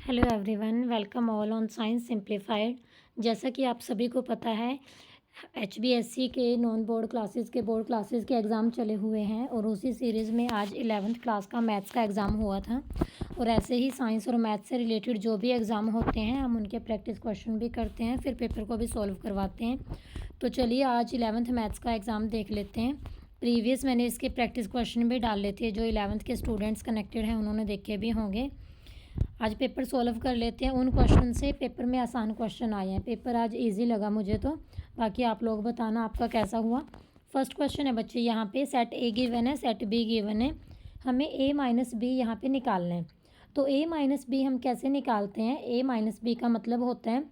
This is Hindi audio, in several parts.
Hello everyone, welcome all on science simplified. जैसा कि आप सभी को पता है, HBSC के नॉन बोर्ड क्लासेस के एग्ज़ाम चले हुए हैं और उसी सीरीज़ में आज 11th क्लास का मैथ्स का एग्ज़ाम हुआ था। और ऐसे ही साइंस और मैथ्स से रिलेटेड जो भी एग्ज़ाम होते हैं हम उनके प्रैक्टिस क्वेश्चन भी करते हैं, फिर पेपर को भी सॉल्व करवाते हैं। तो चलिए आज 11th मैथ्स का एग्ज़ाम देख लेते हैं। प्रीवियस मैंने इसके प्रैक्टिस क्वेश्चन भी डाले थे, जो 11th के स्टूडेंट्स कनेक्टेड हैं उन्होंने देखे भी होंगे। आज पेपर सॉल्व कर लेते हैं उन क्वेश्चन से। पेपर में आसान क्वेश्चन आए हैं, पेपर आज इजी लगा मुझे तो। बाकी आप लोग बताना आपका कैसा हुआ। फर्स्ट क्वेश्चन है बच्चे, यहाँ पे सेट ए गिवन है, सेट बी गिवन है, हमें ए माइनस बी यहाँ पे निकालना है। तो ए माइनस बी हम कैसे निकालते हैं? ए माइनस बी का मतलब होता है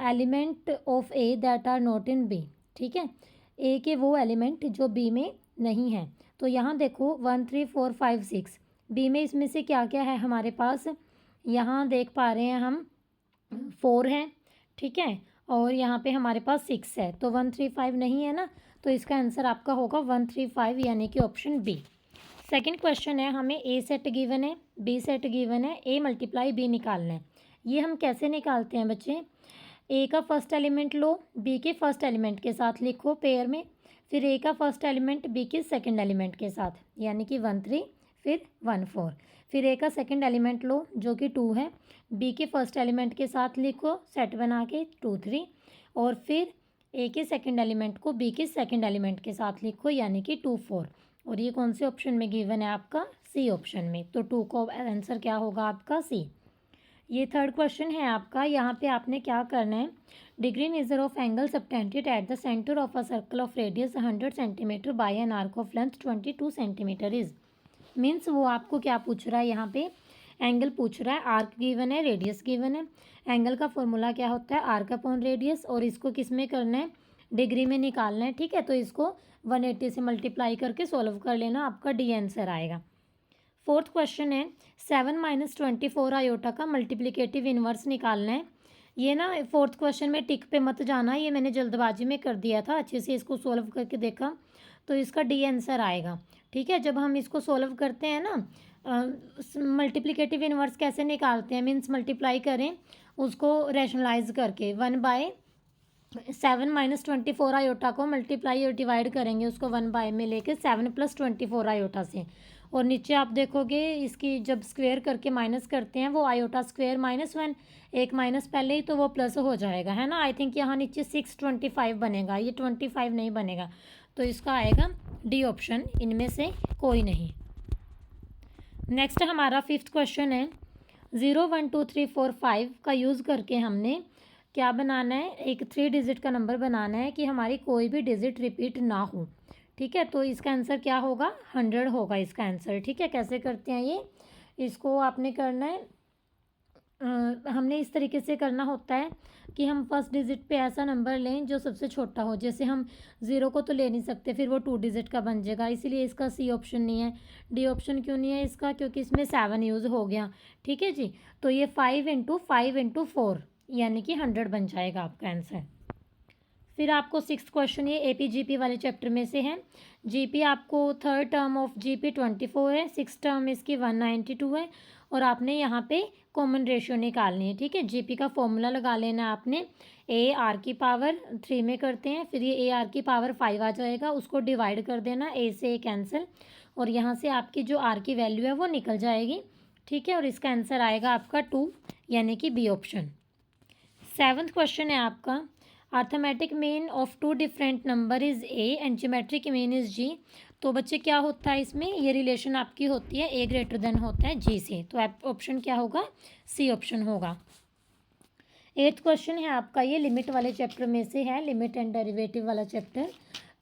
element of A that are not in B. ठीक है, ए के वो एलिमेंट जो बी में नहीं है। तो यहाँ देखो 1 3 4 5 6, बी में इसमें से क्या क्या है हमारे पास? यहाँ देख पा रहे हैं हम 4 है, ठीक है, और यहाँ पे हमारे पास 6 है। तो 1 3 5 नहीं है ना, तो इसका आंसर आपका होगा 1 3 5 यानी कि ऑप्शन बी। सेकंड क्वेश्चन है, हमें ए सेट गिवन है, बी सेट गिवन है, ए मल्टीप्लाई बी निकालना है। ये हम कैसे निकालते हैं बच्चे? ए का फर्स्ट एलिमेंट लो, बी के फर्स्ट एलिमेंट के साथ लिखो पेयर में, फिर ए का फर्स्ट एलिमेंट बी के सेकंड एलिमेंट के साथ, यानी कि 1 3 फिर 1 4। फिर ए का सेकंड एलिमेंट लो जो कि 2 है, बी के फर्स्ट एलिमेंट के साथ लिखो सेट बना के 2 3, और फिर ए के सेकंड एलिमेंट को बी के सेकंड एलिमेंट के साथ लिखो यानी कि 2 4। और ये कौन से ऑप्शन में गिवन है? आपका सी ऑप्शन में। तो 2 का आंसर क्या होगा? आपका सी। ये थर्ड क्वेश्चन है आपका। यहाँ पे आपने क्या करना है? Degree measure of angle subtended at the centre of a circle of radius 100 centimetre bye an arc of length 22 centimetre is. Means वो आपको क्या पूछ रहा है? यहाँ पे एंगल पूछ रहा है, आर्क गिवन है, रेडियस गिवन है। एंगल का फॉर्मूला क्या होता है? आर्क अपॉन रेडियस, और इसको किस में करना है? डिग्री में निकालना है। ठीक है, तो इसको 180 से मल्टीप्लाई करके सॉल्व कर लेना, आपका डी आंसर आएगा। फोर्थ क्वेश्चन है, 7 - 24 आयोटा का मल्टीप्लिकेटिव इन्वर्स निकालना है। ये ना फोर्थ क्वेश्चन में टिक पे मत जाना, ये मैंने जल्दबाजी में कर दिया था, अच्छे से इसको सॉल्व करके देखा तो इसका डी आंसर आएगा। ठीक है, जब हम इसको सॉल्व करते हैं ना, मल्टीप्लिकेटिव इन्वर्स कैसे निकालते हैं? मीन्स मल्टीप्लाई करें उसको रैशनलाइज करके, 1/7 - 24 आयोटा को मल्टीप्लाई और डिवाइड करेंगे उसको 1 में लेके 7 + 24 आयोटा से। और नीचे आप देखोगे इसकी जब स्क्वेयर करके माइनस करते हैं वो आयोटा स्क्वेयर -1, एक माइनस पहले ही तो वो प्लस हो जाएगा, है ना। आई थिंक यहाँ नीचे 625 बनेगा, ये 25 नहीं बनेगा। तो इसका आएगा डी ऑप्शन, इनमें से कोई नहीं। नेक्स्ट हमारा फिफ्थ क्वेश्चन है, 0 1 2 3 4 5 का यूज़ करके हमने क्या बनाना है? एक 3 डिजिट का नंबर बनाना है कि हमारी कोई भी डिजिट रिपीट ना हो। ठीक है, तो इसका आंसर क्या होगा? 100 होगा इसका आंसर। ठीक है, कैसे करते हैं ये? इसको आपने करना है, हमने इस तरीके से करना होता है कि हम फर्स्ट डिजिट पे ऐसा नंबर लें जो सबसे छोटा हो। जैसे हम 0 को तो ले नहीं सकते, फिर वो 2 डिजिट का बन जाएगा, इसीलिए इसका सी ऑप्शन नहीं है। डी ऑप्शन क्यों नहीं है इसका? क्योंकि इसमें 7 यूज़ हो गया। ठीक है जी, तो ये 5 × 5 × 4 यानी कि 100 बन जाएगा आपका आंसर। फिर आपको सिक्स्थ क्वेश्चन, ये APGP वाले चैप्टर में से है। जीपी आपको थर्ड टर्म ऑफ जीपी 24 है, सिक्स टर्म इसकी 192 है, और आपने यहाँ पे कॉमन रेशियो निकालनी है। ठीक है, जीपी का फॉर्मूला लगा लेना आपने, AR⁻³ में करते हैं, फिर ये AR⁵ आ जाएगा, उसको डिवाइड कर देना, ए से कैंसिल, और यहाँ से आपकी जो आर की वैल्यू है वो निकल जाएगी। ठीक है, और इसका आंसर आएगा आपका 2 यानी कि बी ऑप्शन। सेवन्थ क्वेश्चन है आपका, arithmetic mean of 2 different number is A and geometric mean is G. तो बच्चे क्या होता है इसमें? ये रिलेशन आपकी होती है A होता है जी से, तो ऑप्शन क्या होगा? सी ऑप्शन होगा। एट्थ क्वेश्चन है आपका, ये लिमिट वाले चैप्टर में से है, लिमिट एंड डेरिवेटिव वाला चैप्टर।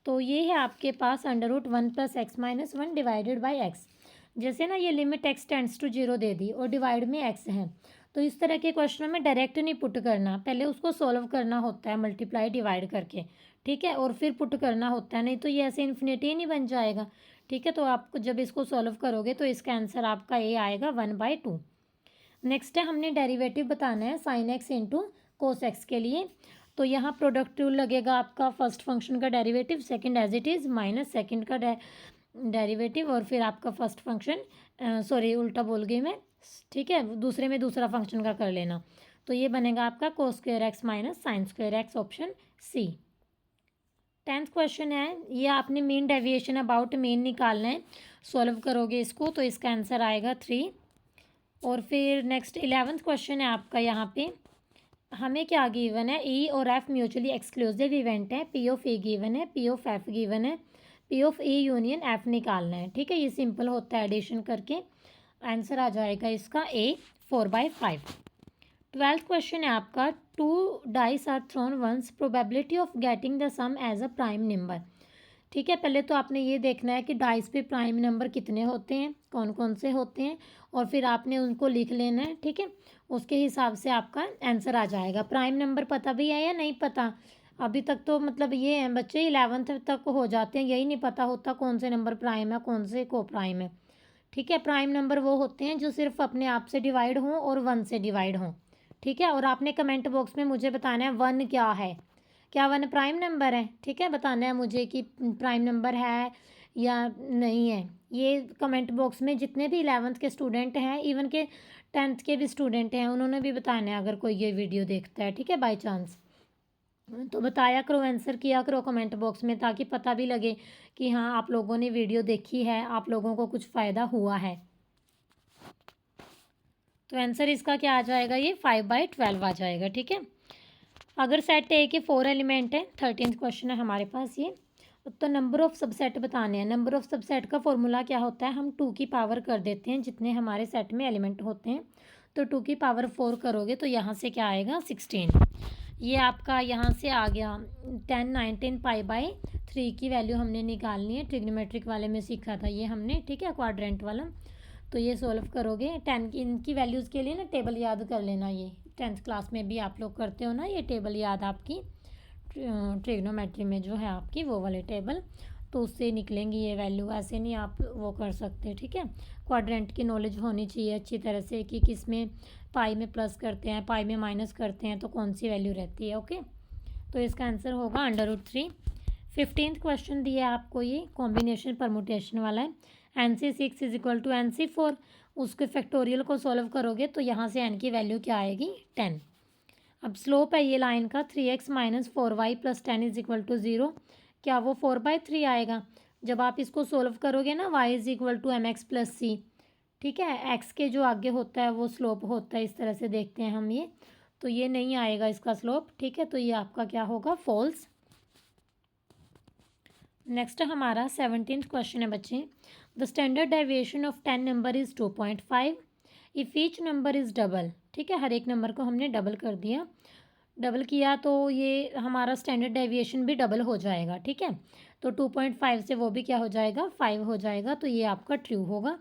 तो ये है आपके पास √1 + x - 1 डिवाइडेड बाई एक्स। जैसे ना ये लिमिट x टेंड्स टू 0 दे दी और डिवाइड में x है, तो इस तरह के क्वेश्चनों में डायरेक्ट नहीं पुट करना, पहले उसको सॉल्व करना होता है मल्टीप्लाई डिवाइड करके। ठीक है, और फिर पुट करना होता है, नहीं तो ये ऐसे इन्फिनिटी ही नहीं बन जाएगा। ठीक है, तो आपको जब इसको सॉल्व करोगे तो इसका आंसर आपका ए आएगा 1/2। नेक्स्ट है, हमने डेरिवेटिव बताना है sin x × cos x के लिए। तो यहाँ प्रोडक्ट रूल लगेगा आपका, फर्स्ट फंक्शन का derivative, second as it is minus second का डेरिवेटिव, और फिर आपका फर्स्ट फंक्शन, सॉरी उल्टा बोल गई मैं, ठीक है, दूसरे में दूसरा फंक्शन का कर लेना। तो ये बनेगा आपका cos square x minus sine square x, option C. 10th question है, ये आपने मीन डेविएशन अबाउट मीन निकालना है। सॉल्व करोगे इसको तो इसका आंसर आएगा 3। और फिर नेक्स्ट 11th क्वेश्चन है आपका, यहाँ पे हमें क्या गिवन है, ई और एफ म्यूचुअली एक्सक्लूसिव इवेंट है, पी ऑफ ए गिवन है, पी ऑफ एफ गिवन है, P of A union F निकालना है। ठीक है, ये सिंपल होता है एडिशन करके। आंसर आ जाएगा इसका ए 4/5। 12th क्वेश्चन है आपका, 2 dice are thrown once, probability of getting the sum as a prime number. ठीक है, पहले तो आपने ये देखना है कि डाइस पे प्राइम नंबर कितने होते हैं, कौन कौन से होते हैं, और फिर आपने उनको लिख लेना है। ठीक है, उसके हिसाब से आपका आंसर आ जाएगा। प्राइम नंबर पता भी है या नहीं पता? अभी तक तो मतलब ये हैं बच्चे 11th तक हो जाते हैं, यही नहीं पता होता कौन से नंबर प्राइम है, कौन से को प्राइम है। ठीक है, प्राइम नंबर वो होते हैं जो सिर्फ अपने आप से डिवाइड हों और 1 से डिवाइड हों। ठीक है, और आपने कमेंट बॉक्स में मुझे बताना है 1 क्या है, क्या 1 प्राइम नंबर है। ठीक है, बताना है मुझे कि प्राइम नंबर है या नहीं है। ये कमेंट बॉक्स में जितने भी 11th के स्टूडेंट हैं, इवन के 10th के भी स्टूडेंट हैं, उन्होंने भी बताना है अगर कोई ये वीडियो देखता है। ठीक है, बाय चांस तो बताया करो, आंसर किया करो कमेंट बॉक्स में, ताकि पता भी लगे कि हाँ आप लोगों ने वीडियो देखी है, आप लोगों को कुछ फ़ायदा हुआ है। तो आंसर इसका क्या आ जाएगा, ये 5/12 आ जाएगा। ठीक है, अगर सेट ए के 4 एलिमेंट है, 13th क्वेश्चन है हमारे पास ये, तो नंबर ऑफ़ सबसेट बताने हैं। नंबर ऑफ़ सबसेट का फॉर्मूला क्या होता है, हम 2 की पावर कर देते हैं जितने हमारे सेट में एलिमेंट होते हैं। तो 2 की पावर 4 करोगे तो यहाँ से क्या आएगा 16। ये आपका यहाँ से आ गया 10, 19 π/3 की वैल्यू हमने निकालनी है। ट्रिग्नोमेट्रिक वाले में सीखा था ये हमने। ठीक है, क्वाड्रेंट वाला। तो ये सॉल्व करोगे 10 की, इनकी वैल्यूज़ के लिए ना टेबल याद कर लेना। ये 10th क्लास में भी आप लोग करते हो ना, ये टेबल याद आपकी ट्रिग्नोमेट्री में जो है आपकी वो वाले टेबल, तो उससे निकलेंगी ये वैल्यू। ऐसे नहीं आप वो कर सकते। ठीक है, क्वाड्रेंट की नॉलेज होनी चाहिए अच्छी तरह से कि किस में पाई में प्लस करते हैं, पाई में माइनस करते हैं, तो कौन सी वैल्यू रहती है। ओके, तो इसका आंसर होगा √3। 15th क्वेश्चन दिया है आपको, ये कॉम्बिनेशन परमुटेशन वाला है। NC6 = NC4, उसके फैक्टोरियल को सॉल्व करोगे तो यहाँ से n की वैल्यू क्या आएगी 10। अब स्लोप है ये लाइन का 3x - 4y + 10 = 0। क्या वो 4/3 आएगा? जब आप इसको सॉल्व करोगे ना, y = mx + c। ठीक है, x के जो आगे होता है वो स्लोप होता है, इस तरह से देखते हैं हम ये, तो ये नहीं आएगा इसका स्लोप। ठीक है, तो ये आपका क्या होगा, फॉल्स। नेक्स्ट हमारा 17th क्वेश्चन है बच्चे, the standard deviation of 10 number is 2.5 if each number is double. ठीक है, हर एक नंबर को हमने डबल कर दिया, डबल किया तो ये हमारा स्टैंडर्ड डेविएशन भी डबल हो जाएगा। ठीक है, तो 2.5 से वो भी क्या हो जाएगा 5 हो जाएगा, तो ये आपका ट्रू होगा।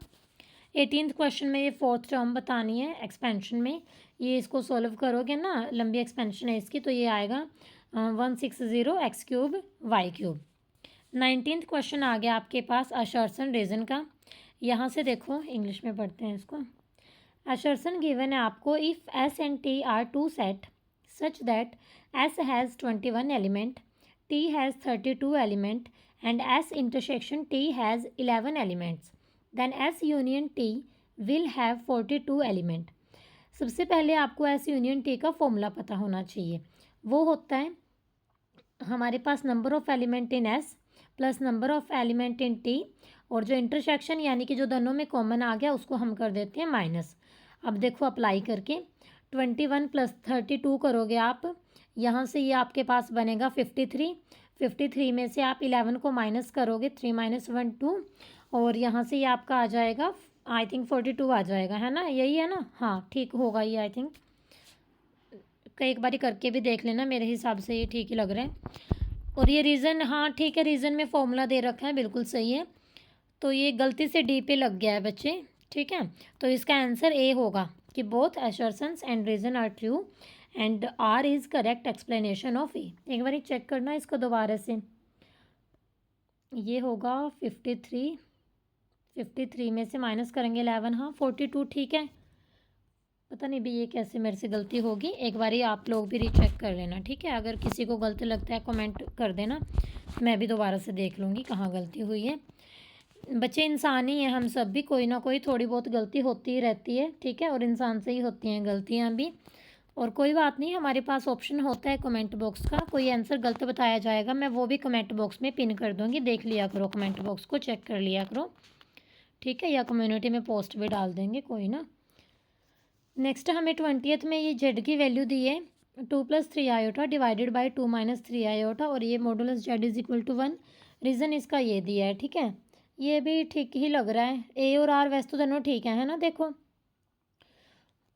18th क्वेश्चन में ये 4th टर्म बतानी है एक्सपेंशन में। ये इसको सॉल्व करोगे ना, लंबी एक्सपेंशन है इसकी, तो ये आएगा 160x³ y³। 19th क्वेश्चन आ गया आपके पास असर्शन रीज़न का। यहाँ से देखो, इंग्लिश में पढ़ते हैं इसको। असर्शन गिवन है आपको, if S and T are 2 set such that S has 21 element, T has 32 element and S intersection T has 11 elements, then S union T will have 42 element. सबसे पहले आपको S यूनियन T का फॉर्मूला पता होना चाहिए। वो होता है हमारे पास number of element in S plus number of element in T, और जो इंटरसेक्शन यानी कि जो दोनों में कॉमन आ गया उसको हम कर देते हैं माइनस। अब देखो अप्लाई करके 21 + 32 करोगे आप, यहाँ से ये आपके पास बनेगा 53। 53 में से आप 11 को माइनस करोगे, 3 - 1 2, और यहाँ से ये आपका आ जाएगा आई थिंक 42 आ जाएगा, है ना, यही है ना। हाँ ठीक होगा ये, आई थिंक एक बारी करके भी देख लेना, मेरे हिसाब से ये ठीक ही लग रहा है। और ये रीज़न, हाँ ठीक है, रीज़न में फॉर्मूला दे रखा है, बिल्कुल सही है। तो ये गलती से डी पे लग गया है बच्चे। ठीक है, तो इसका आंसर ए होगा कि both assertions and reason are true and R is correct explanation of A. एक बार चेक करना इसको दोबारा से। ये होगा 53, 53 में से माइनस करेंगे 11, हाँ 42 ठीक है। पता नहीं भी ये कैसे मेरे से गलती होगी, एक बारी आप लोग भी रीचेक कर लेना। ठीक है, अगर किसी को गलत लगता है कमेंट कर देना, मैं भी दोबारा से देख लूँगी कहाँ गलती हुई है। बच्चे इंसान ही हैं हम सब भी, कोई ना कोई थोड़ी बहुत गलती होती ही रहती है, ठीक है, और इंसान से ही होती हैं गलतियाँ भी। और कोई बात नहीं, हमारे पास ऑप्शन होता है कमेंट बॉक्स का, कोई आंसर गलत बताया जाएगा मैं वो भी कमेंट बॉक्स में पिन कर दूँगी, देख लिया करो, कमेंट बॉक्स को चेक कर लिया करो, ठीक है, या कम्युनिटी में पोस्ट भी डाल देंगे, कोई ना। नेक्स्ट हमें 20th में ये जेड की वैल्यू दी है 2+3 आयोटा डिवाइडेड बाई 2-3 आयोटा, और ये modulus z is equal to 1। Reason इसका ये दिया है, ठीक है, ये भी ठीक ही लग रहा है, ए और आर वैसे तो दोनों ठीक है ना, देखो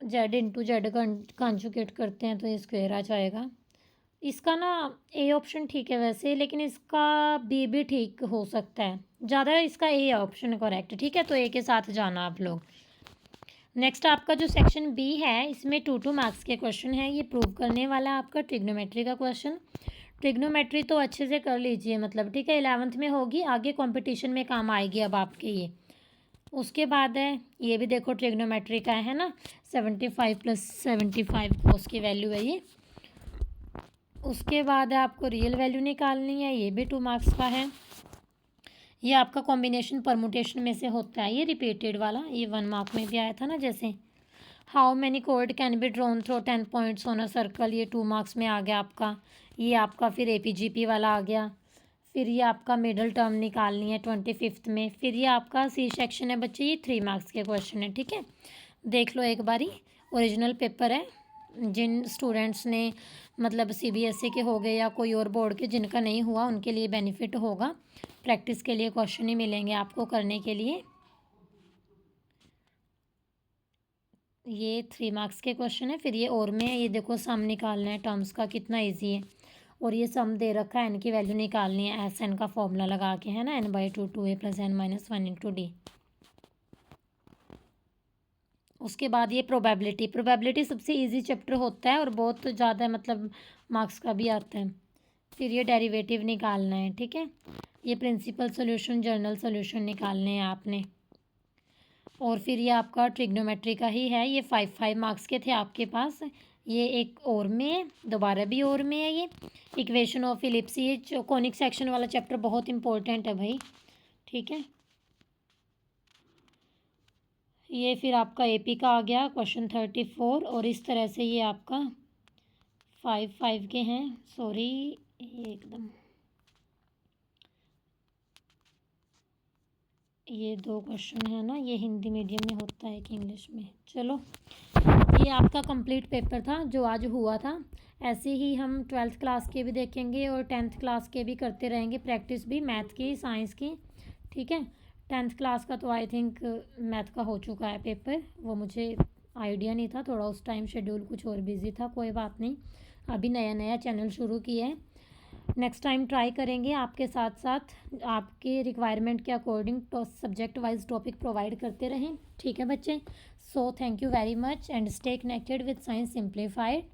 जेड इंटू जेड कॉन्जुगेट करते हैं तो ये स्क्वायर आ जाएगा। इसका ना ए ऑप्शन ठीक है वैसे, लेकिन इसका बी भी ठीक हो सकता है, ज़्यादा इसका ए ऑप्शन करेक्ट, ठीक है, तो ए के साथ जाना आप लोग। नेक्स्ट आपका जो सेक्शन बी है इसमें 2 मार्क्स के क्वेश्चन है, ये प्रूव करने वाला है आपका ट्रिग्नोमेट्री का क्वेश्चन। ट्रिग्नोमेट्री तो अच्छे से कर लीजिए, मतलब ठीक है, 11th में होगी, आगे कंपटीशन में काम आएगी अब आपके ये। उसके बाद है ये भी देखो ट्रिग्नोमेट्री का है ना, 75 + 75 कोस की वैल्यू है ये। उसके बाद है आपको रियल वैल्यू निकालनी है, ये भी 2 मार्क्स का है। ये आपका कॉम्बिनेशन परमुटेशन में से होता है, ये रिपीटेड वाला, ये 1 मार्क में भी आया था ना, जैसे हाउ मैनी कोड can be drawn through 10 points on a circle, ये 2 मार्क्स में आ गया आपका। ये आपका फिर APGP वाला आ गया। फिर ये आपका मिडल टर्म निकालनी है 25th में। फिर ये आपका सी सेक्शन है बच्चे, ये 3 मार्क्स के क्वेश्चन है, ठीक है, देख लो एक बारी, ओरिजिनल पेपर है। जिन स्टूडेंट्स ने मतलब CBSE के हो गए या कोई और बोर्ड के जिनका नहीं हुआ उनके लिए बेनिफिट होगा, प्रैक्टिस के लिए क्वेश्चन ही मिलेंगे आपको करने के लिए। ये 3 मार्क्स के क्वेश्चन है। फिर ये और में ये देखो सम निकालना है टर्म्स का, कितना इजी है, और ये सम दे रखा है, n की वैल्यू निकालनी है SN का फॉर्मूला लगा के, है ना, n/2 2a + n - 1 × d। उसके बाद ये प्रोबेबिलिटी सबसे इजी चैप्टर होता है और बहुत ज़्यादा मतलब मार्क्स का भी आता है। फिर ये डेरिवेटिव निकालना है, ठीक है, ये प्रिंसिपल सॉल्यूशन जनरल सॉल्यूशन निकालने हैं आपने। और फिर ये आपका ट्रिग्नोमेट्री का ही है, ये 5 मार्क्स के थे आपके पास। ये एक और में है, दोबारा भी और में है, ये इक्वेशन ऑफ इलिप्स, ये जो कॉनिक सेक्शन वाला चैप्टर बहुत इंपॉर्टेंट है भाई, ठीक है। ये फिर आपका AP का आ गया क्वेश्चन 34, और इस तरह से ये आपका 5 के हैं, सॉरी एकदम ये 2 क्वेश्चन है ना, ये हिंदी मीडियम में होता है कि इंग्लिश में, चलो ये आपका कंप्लीट पेपर था जो आज हुआ था। ऐसे ही हम 12th क्लास के भी देखेंगे और 10th क्लास के भी करते रहेंगे प्रैक्टिस भी, मैथ की साइंस की, ठीक है। 10th क्लास का तो आई थिंक मैथ का हो चुका है पेपर, वो मुझे आइडिया नहीं था, थोड़ा उस टाइम शेड्यूल कुछ और बिजी था, कोई बात नहीं, अभी नया नया चैनल शुरू किया है। नेक्स्ट टाइम ट्राई करेंगे आपके साथ साथ आपके रिक्वायरमेंट के अकॉर्डिंग तो सब्जेक्ट वाइज टॉपिक प्रोवाइड करते रहें, ठीक है बच्चे। So thank you very much and stay connected with science simplified.